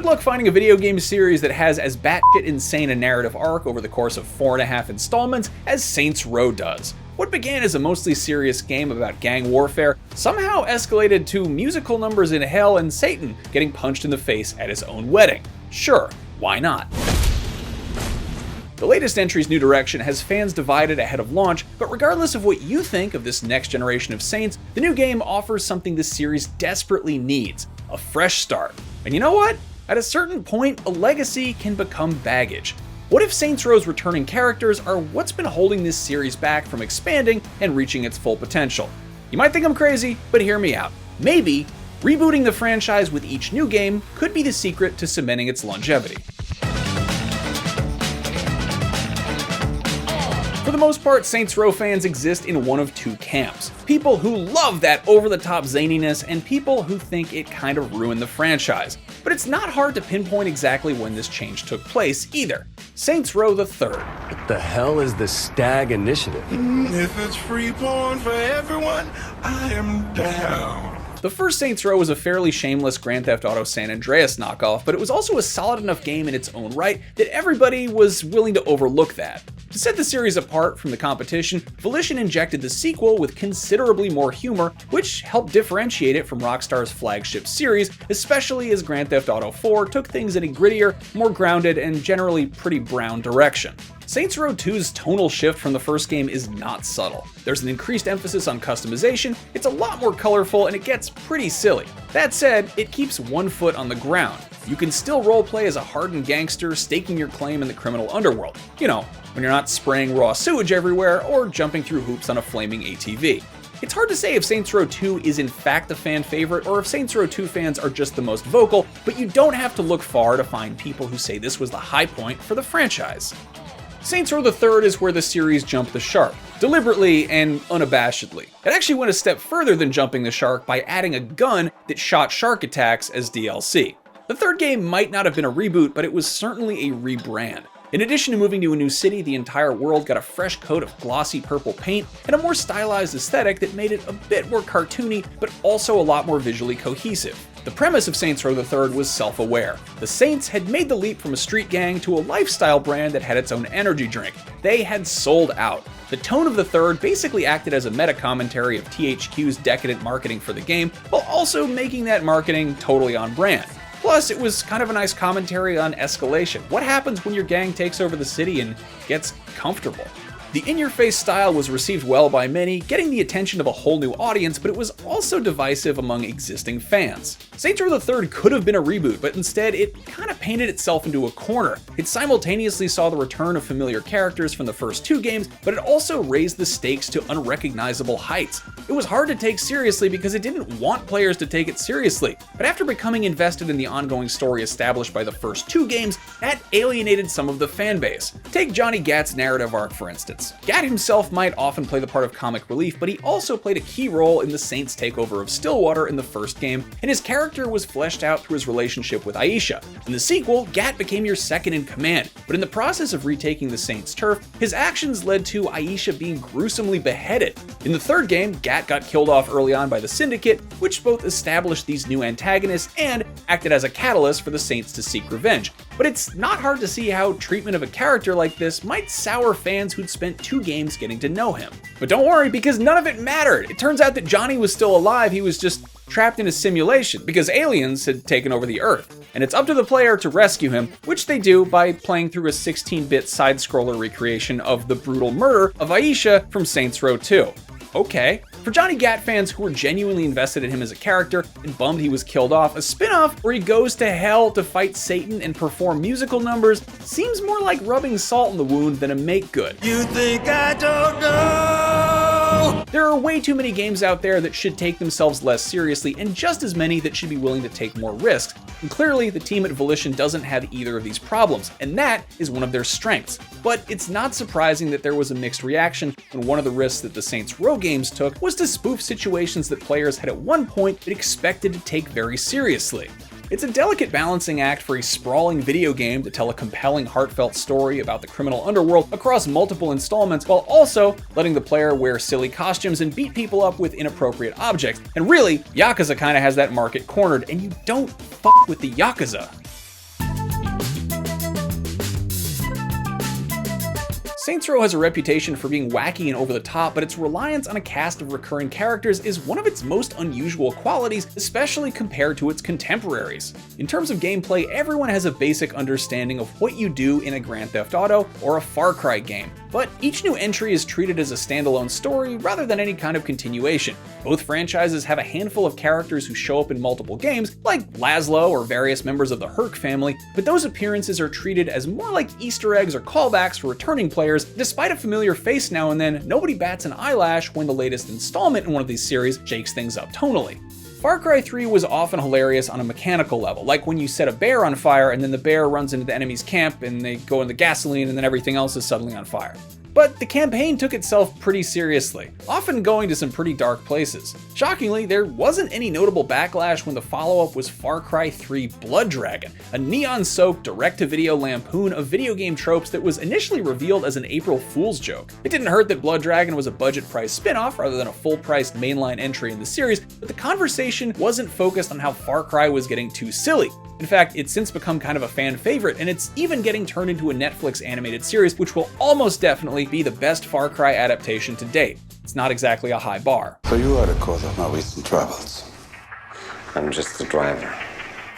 Good luck finding a video game series that has as batshit insane a narrative arc over the course of 4.5 installments as Saints Row does. What began as a mostly serious game about gang warfare somehow escalated to musical numbers in hell and Satan getting punched in the face at his own wedding. Sure, why not? The latest entry's new direction has fans divided ahead of launch, but regardless of what you think of this next generation of Saints, the new game offers something this series desperately needs: a fresh start. And you know what? At a certain point, a legacy can become baggage. What if Saints Row's returning characters are what's been holding this series back from expanding and reaching its full potential? You might think I'm crazy, but hear me out. Maybe rebooting the franchise with each new game could be the secret to cementing its longevity. For the most part, Saints Row fans exist in one of two camps: people who love that over-the-top zaniness and people who think it kind of ruined the franchise. But it's not hard to pinpoint exactly when this change took place either. Saints Row the Third. What the hell is the Stag Initiative? If it's free porn for everyone, I am down. The first Saints Row was a fairly shameless Grand Theft Auto San Andreas knockoff, but it was also a solid enough game in its own right that everybody was willing to overlook that. To set the series apart from the competition, Volition injected the sequel with considerably more humor, which helped differentiate it from Rockstar's flagship series, especially as Grand Theft Auto 4 took things in a grittier, more grounded, and generally pretty brown direction. Saints Row 2's tonal shift from the first game is not subtle. There's an increased emphasis on customization, it's a lot more colorful, and it gets pretty silly. That said, it keeps one foot on the ground. You can still roleplay as a hardened gangster staking your claim in the criminal underworld. You know, when you're not spraying raw sewage everywhere or jumping through hoops on a flaming ATV. It's hard to say if Saints Row 2 is in fact a fan favorite or if Saints Row 2 fans are just the most vocal, but you don't have to look far to find people who say this was the high point for the franchise. Saints Row the Third is where the series jumped the shark, deliberately and unabashedly. It actually went a step further than jumping the shark by adding a gun that shot shark attacks as DLC. The third game might not have been a reboot, but it was certainly a rebrand. In addition to moving to a new city, the entire world got a fresh coat of glossy purple paint and a more stylized aesthetic that made it a bit more cartoony, but also a lot more visually cohesive. The premise of Saints Row the Third was self-aware. The Saints had made the leap from a street gang to a lifestyle brand that had its own energy drink. They had sold out. The tone of the third basically acted as a meta-commentary of THQ's decadent marketing for the game, while also making that marketing totally on brand. Plus, it was kind of a nice commentary on escalation. What happens when your gang takes over the city and gets comfortable? The in-your-face style was received well by many, getting the attention of a whole new audience, but it was also divisive among existing fans. Saints Row the Third could have been a reboot, but instead it kind of painted itself into a corner. It simultaneously saw the return of familiar characters from the first two games, but it also raised the stakes to unrecognizable heights. It was hard to take seriously because it didn't want players to take it seriously, but after becoming invested in the ongoing story established by the first two games, that alienated some of the fanbase. Take Johnny Gat's narrative arc, for instance. Gat himself might often play the part of comic relief, but he also played a key role in the Saints' takeover of Stillwater in the first game, and his character was fleshed out through his relationship with Aisha. In the sequel, Gat became your second in command, but in the process of retaking the Saints' turf, his actions led to Aisha being gruesomely beheaded. In the third game, Gat got killed off early on by the Syndicate, which both established these new antagonists and acted as a catalyst for the Saints to seek revenge. But it's not hard to see how treatment of a character like this might sour fans who'd spent two games getting to know him. But don't worry, because none of it mattered. It turns out that Johnny was still alive, he was just trapped in a simulation because aliens had taken over the Earth. And it's up to the player to rescue him, which they do by playing through a 16-bit side-scroller recreation of the brutal murder of Aisha from Saints Row 2. Okay. For Johnny Gat fans who were genuinely invested in him as a character and bummed he was killed off, a spin-off where he goes to hell to fight Satan and perform musical numbers seems more like rubbing salt in the wound than a make-good. You think I don't know? There are way too many games out there that should take themselves less seriously, and just as many that should be willing to take more risks. And clearly, the team at Volition doesn't have either of these problems, and that is one of their strengths. But it's not surprising that there was a mixed reaction when one of the risks that the Saints Row games took was to spoof situations that players had at one point been expected to take very seriously. It's a delicate balancing act for a sprawling video game to tell a compelling, heartfelt story about the criminal underworld across multiple installments, while also letting the player wear silly costumes and beat people up with inappropriate objects. And really, Yakuza kinda has that market cornered, and you don't fuck with the Yakuza. Saints Row has a reputation for being wacky and over the top, but its reliance on a cast of recurring characters is one of its most unusual qualities, especially compared to its contemporaries. In terms of gameplay, everyone has a basic understanding of what you do in a Grand Theft Auto or a Far Cry game, but each new entry is treated as a standalone story rather than any kind of continuation. Both franchises have a handful of characters who show up in multiple games, like Laszlo or various members of the Herc family, but those appearances are treated as more like Easter eggs or callbacks for returning players. Despite a familiar face now and then, nobody bats an eyelash when the latest installment in one of these series shakes things up tonally. Far Cry 3 was often hilarious on a mechanical level, like when you set a bear on fire and then the bear runs into the enemy's camp and they go into gasoline and then everything else is suddenly on fire. But the campaign took itself pretty seriously, often going to some pretty dark places. Shockingly, there wasn't any notable backlash when the follow-up was Far Cry 3 Blood Dragon, a neon-soaked direct-to-video lampoon of video game tropes that was initially revealed as an April Fool's joke. It didn't hurt that Blood Dragon was a budget-priced spin-off rather than a full-priced mainline entry in the series, but the conversation wasn't focused on how Far Cry was getting too silly. In fact, it's since become kind of a fan favorite, and it's even getting turned into a Netflix animated series, which will almost definitely be the best Far Cry adaptation to date. It's not exactly a high bar. So you are the cause of my recent troubles. I'm just the driver.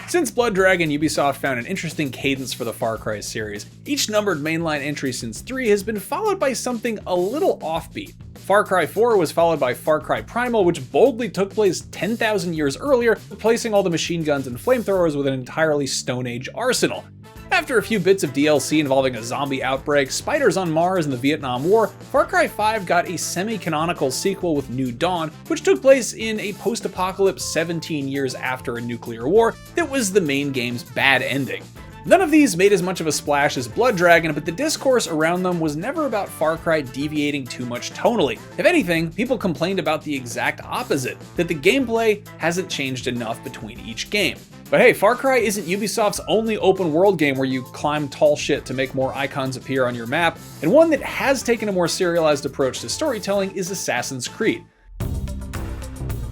Since Blood Dragon, Ubisoft found an interesting cadence for the Far Cry series. Each numbered mainline entry since 3 has been followed by something a little offbeat. Far Cry 4 was followed by Far Cry Primal, which boldly took place 10,000 years earlier, replacing all the machine guns and flamethrowers with an entirely Stone Age arsenal. After a few bits of DLC involving a zombie outbreak, spiders on Mars, and the Vietnam War, Far Cry 5 got a semi-canonical sequel with New Dawn, which took place in a post-apocalypse 17 years after a nuclear war that was the main game's bad ending. None of these made as much of a splash as Blood Dragon, but the discourse around them was never about Far Cry deviating too much tonally. If anything, people complained about the exact opposite, that the gameplay hasn't changed enough between each game. But hey, Far Cry isn't Ubisoft's only open world game where you climb tall shit to make more icons appear on your map, and one that has taken a more serialized approach to storytelling is Assassin's Creed.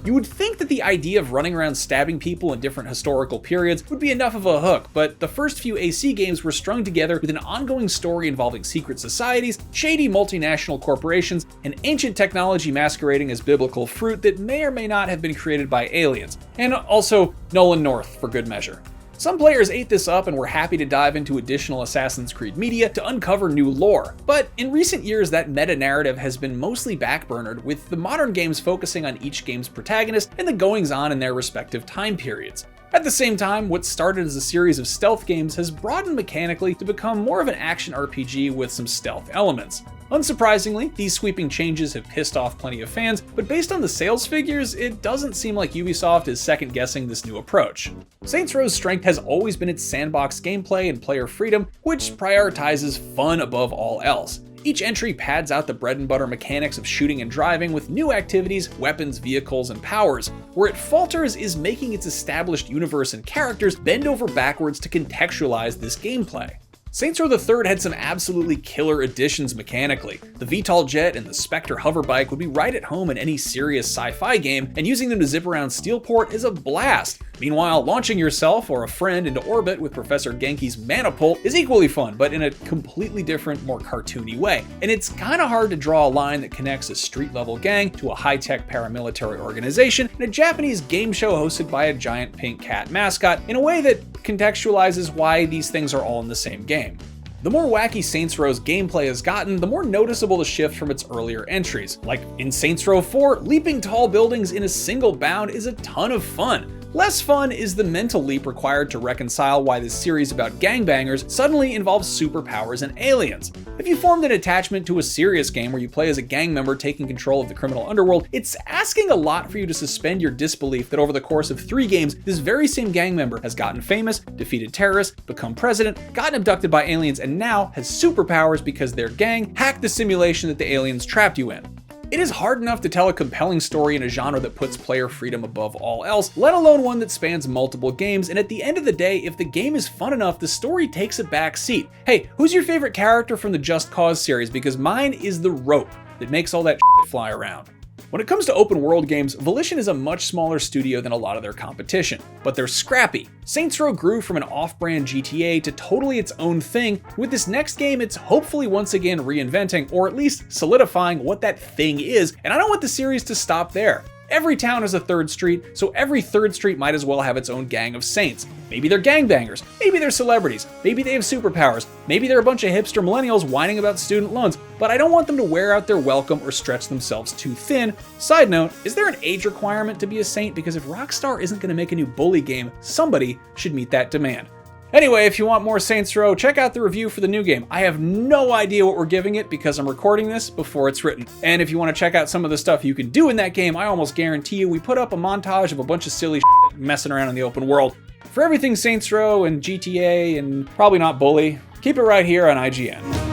You would think that the idea of running around stabbing people in different historical periods would be enough of a hook, but the first few AC games were strung together with an ongoing story involving secret societies, shady multinational corporations, and ancient technology masquerading as biblical fruit that may or may not have been created by aliens, and also Nolan North for good measure. Some players ate this up and were happy to dive into additional Assassin's Creed media to uncover new lore, but in recent years that meta-narrative has been mostly backburnered, with the modern games focusing on each game's protagonist and the goings-on in their respective time periods. At the same time, what started as a series of stealth games has broadened mechanically to become more of an action RPG with some stealth elements. Unsurprisingly, these sweeping changes have pissed off plenty of fans, but based on the sales figures, it doesn't seem like Ubisoft is second-guessing this new approach. Saints Row's strength has always been its sandbox gameplay and player freedom, which prioritizes fun above all else. Each entry pads out the bread-and-butter mechanics of shooting and driving with new activities, weapons, vehicles, and powers. Where it falters is making its established universe and characters bend over backwards to contextualize this gameplay. Saints Row the Third had some absolutely killer additions mechanically. The VTOL jet and the Spectre hoverbike would be right at home in any serious sci-fi game, and using them to zip around Steelport is a blast. Meanwhile, launching yourself or a friend into orbit with Professor Genki's Manapult is equally fun, but in a completely different, more cartoony way. And it's kinda hard to draw a line that connects a street-level gang to a high-tech paramilitary organization and a Japanese game show hosted by a giant pink cat mascot in a way that contextualizes why these things are all in the same game. The more wacky Saints Row's gameplay has gotten, the more noticeable the shift from its earlier entries. Like in Saints Row 4, leaping tall buildings in a single bound is a ton of fun. Less fun is the mental leap required to reconcile why this series about gangbangers suddenly involves superpowers and aliens. If you formed an attachment to a serious game where you play as a gang member taking control of the criminal underworld, it's asking a lot for you to suspend your disbelief that over the course of 3 games, this very same gang member has gotten famous, defeated terrorists, become president, gotten abducted by aliens, and now has superpowers because their gang hacked the simulation that the aliens trapped you in. It is hard enough to tell a compelling story in a genre that puts player freedom above all else, let alone one that spans multiple games, and at the end of the day, if the game is fun enough, the story takes a back seat. Hey, who's your favorite character from the Just Cause series? Because mine is the rope that makes all that shit fly around. When it comes to open world games, Volition is a much smaller studio than a lot of their competition, but they're scrappy. Saints Row grew from an off-brand GTA to totally its own thing. With this next game, it's hopefully once again reinventing, or at least solidifying what that thing is, and I don't want the series to stop there. Every town has a third street, so every third street might as well have its own gang of saints. Maybe they're gangbangers, maybe they're celebrities, maybe they have superpowers, maybe they're a bunch of hipster millennials whining about student loans, but I don't want them to wear out their welcome or stretch themselves too thin. Side note, is there an age requirement to be a saint? Because if Rockstar isn't going to make a new bully game, somebody should meet that demand. Anyway, if you want more Saints Row, check out the review for the new game. I have no idea what we're giving it because I'm recording this before it's written. And if you want to check out some of the stuff you can do in that game, I almost guarantee you we put up a montage of a bunch of silly shit messing around in the open world. For everything Saints Row and GTA and probably not Bully, keep it right here on IGN.